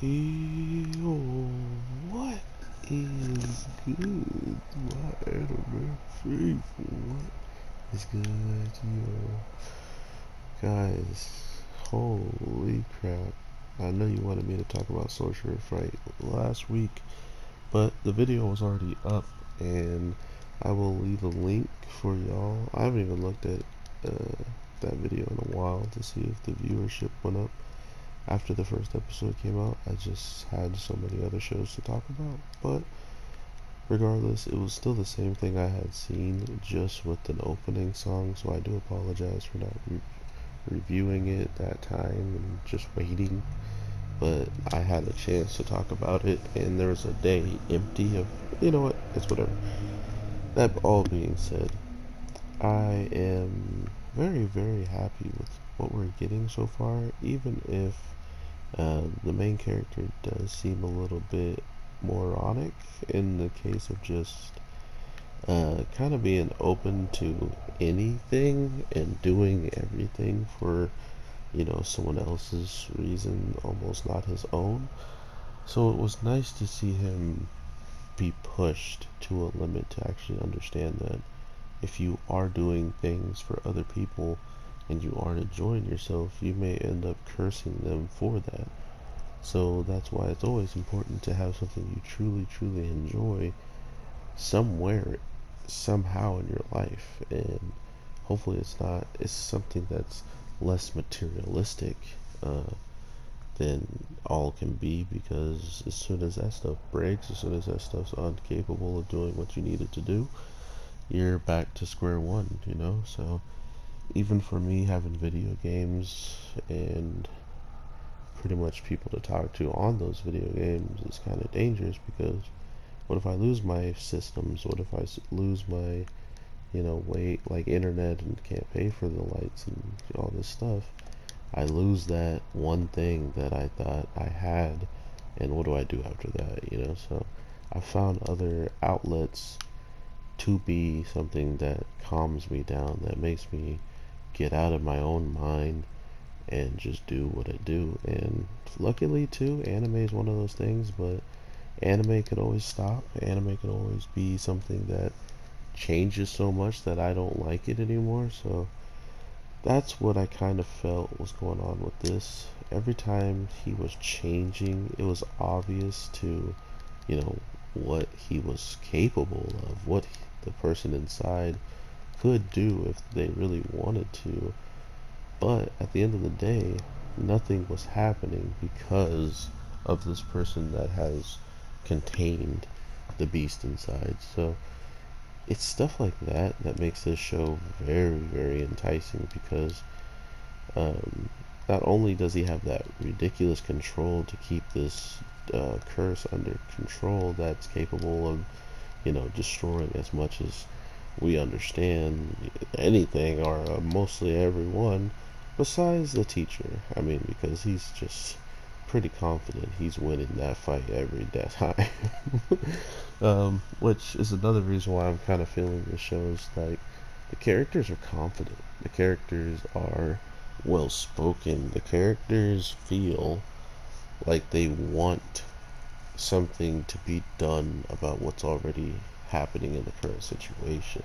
Yo, what is good? My anime faithful. What is good, yo? Guys, holy crap. I know you wanted me to talk about Sorcerer Fright last week, but the video was already up, and I will leave a link for y'all. I haven't even looked at that video in a while to see if the viewership went up after the first episode came out. I just had so many other shows to talk about, but regardless, it was still the same thing I had seen, just with an opening song, so I do apologize for not reviewing it that time and just waiting, but I had a chance to talk about it, and there was a day empty of, you know what, it's whatever. That all being said, I am very, very happy with what we're getting so far, even if the main character does seem a little bit moronic in the case of just kind of being open to anything and doing everything for, someone else's reason, almost not his own. So it was nice to see him be pushed to a limit to actually understand that if you are doing things for other people and you aren't enjoying yourself, you may end up cursing them for that. So that's why it's always important to have something you truly, truly enjoy somewhere, somehow in your life. And hopefully it's something that's less materialistic than all can be, because as soon as that stuff breaks, as soon as that stuff's incapable of doing what you need it to do, you're back to square one. So even for me, having video games and pretty much people to talk to on those video games is kind of dangerous, because what if I lose my systems? What if I lose my, weight, like internet, and can't pay for the lights and all this stuff? I lose that one thing that I thought I had, and what do I do after that? So I found other outlets to be something that calms me down, that makes me get out of my own mind and just do what I do. And luckily too, anime is one of those things, but anime could always stop. Anime could always be something that changes so much that I don't like it anymore. So that's what I kind of felt was going on with this. Every time he was changing, it was obvious to, what he was capable of, what the person inside could do if they really wanted to. But at the end of the day, nothing was happening because of this person that has contained the beast inside. So it's stuff like that that makes this show very, very enticing, because um, not only does he have that ridiculous control to keep this curse under control that's capable of, destroying as much as we understand anything, or mostly everyone, besides the teacher. I mean, because he's just pretty confident he's winning that fight every time. Which is another reason why I'm kind of feeling this show is like the characters are confident, the characters are well spoken, the characters feel like they want something to be done about what's already happening in the current situation.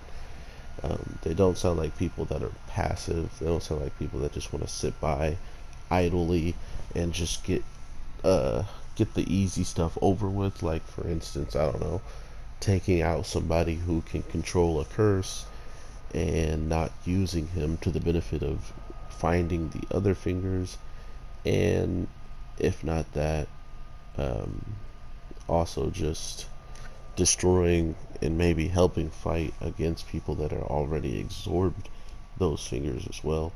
They don't sound like people that are passive. They don't sound like people that just want to sit by idly and just get the easy stuff over with. Like, for instance, I don't know, taking out somebody who can control a curse and not using him to the benefit of finding the other fingers, and if not that, also just destroying and maybe helping fight against people that are already absorbed those fingers as well.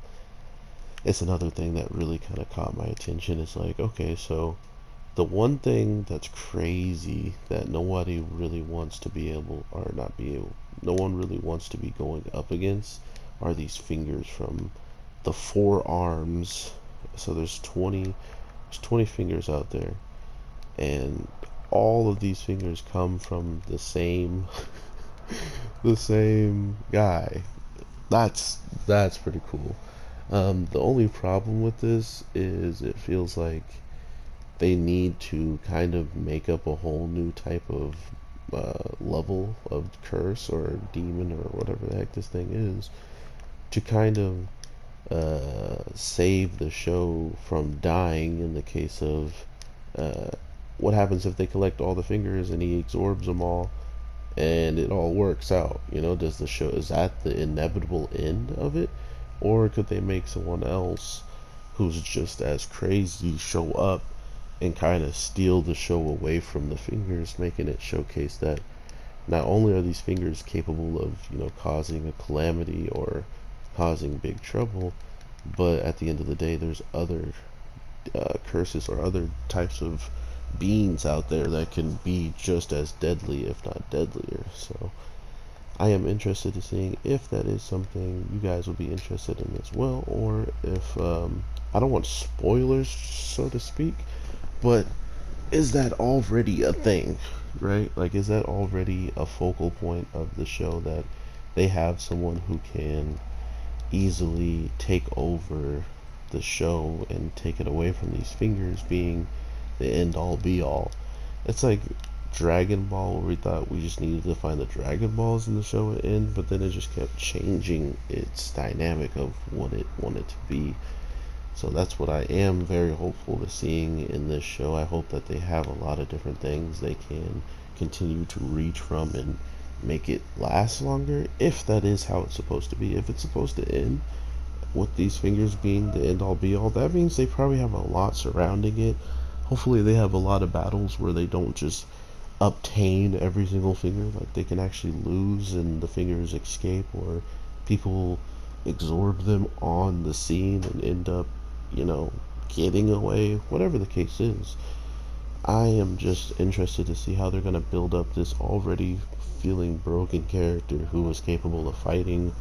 It's another thing that really kind of caught my attention. It's like, okay, so the one thing that's crazy that nobody really wants to be able, or not be able, no one really wants to be going up against, are these fingers from the forearms. So there's 20 fingers out there, and all of these fingers come from the same the same guy. That's pretty cool. The only problem with this is it feels like they need to kind of make up a whole new type of level of curse or demon or whatever the heck this thing is to kind of save the show from dying in the case of uh, what happens if they collect all the fingers and he absorbs them all and it all works out. Does the show, is that the inevitable end of it, or could they make someone else who's just as crazy show up and kind of steal the show away from the fingers, making it showcase that not only are these fingers capable of causing a calamity or causing big trouble, but at the end of the day there's other curses or other types of beings out there that can be just as deadly, if not deadlier. So I am interested in seeing if that is something you guys will be interested in as well, or if I don't want spoilers, so to speak, but is that already a thing, right? Like, is that already a focal point of the show, that they have someone who can easily take over the show and take it away from these fingers being the end all be all? It's like Dragon Ball, where we thought we just needed to find the Dragon Balls in the show at end, but then it just kept changing its dynamic of what it wanted to be. So that's what I am very hopeful to seeing in this show. I hope that they have a lot of different things they can continue to reach from and make it last longer, if that is how it's supposed to be. If it's supposed to end with these fingers being the end all be all, that means they probably have a lot surrounding it. Hopefully they have a lot of battles where they don't just obtain every single finger, like they can actually lose and the fingers escape, or people absorb them on the scene and end up getting away, whatever the case is. I am just interested to see how they're going to build up this already feeling broken character who was capable of fighting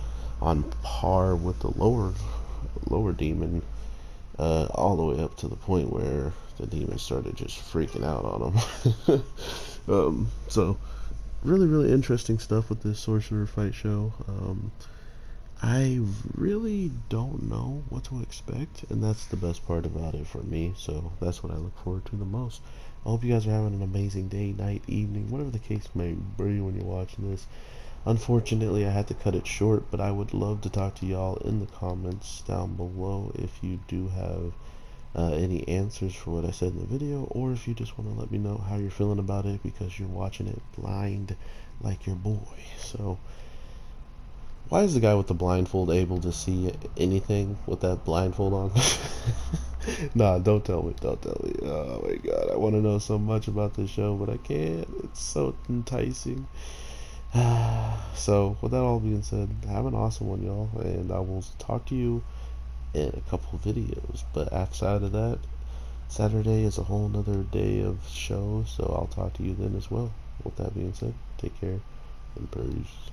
on par with the lower demon, all the way up to the point where the demon started just freaking out on him. So really, really interesting stuff with this sorcerer fight show. I really don't know what to expect, and that's the best part about it for me. So that's what I look forward to the most. I hope you guys are having an amazing day, night, evening, whatever the case may be when you're watching this. Unfortunately, I had to cut it short, but I would love to talk to y'all in the comments down below if you do have any answers for what I said in the video, or if you just want to let me know how you're feeling about it because you're watching it blind like your boy. So why is the guy with the blindfold able to see anything with that blindfold on? Nah, don't tell me, don't tell me. Oh my god, I want to know so much about this show, but I can't. It's so enticing. So, with that all being said, have an awesome one, y'all, and I will talk to you in a couple videos. But outside of that, Saturday is a whole nother day of shows, so I'll talk to you then as well. With that being said, take care and peace.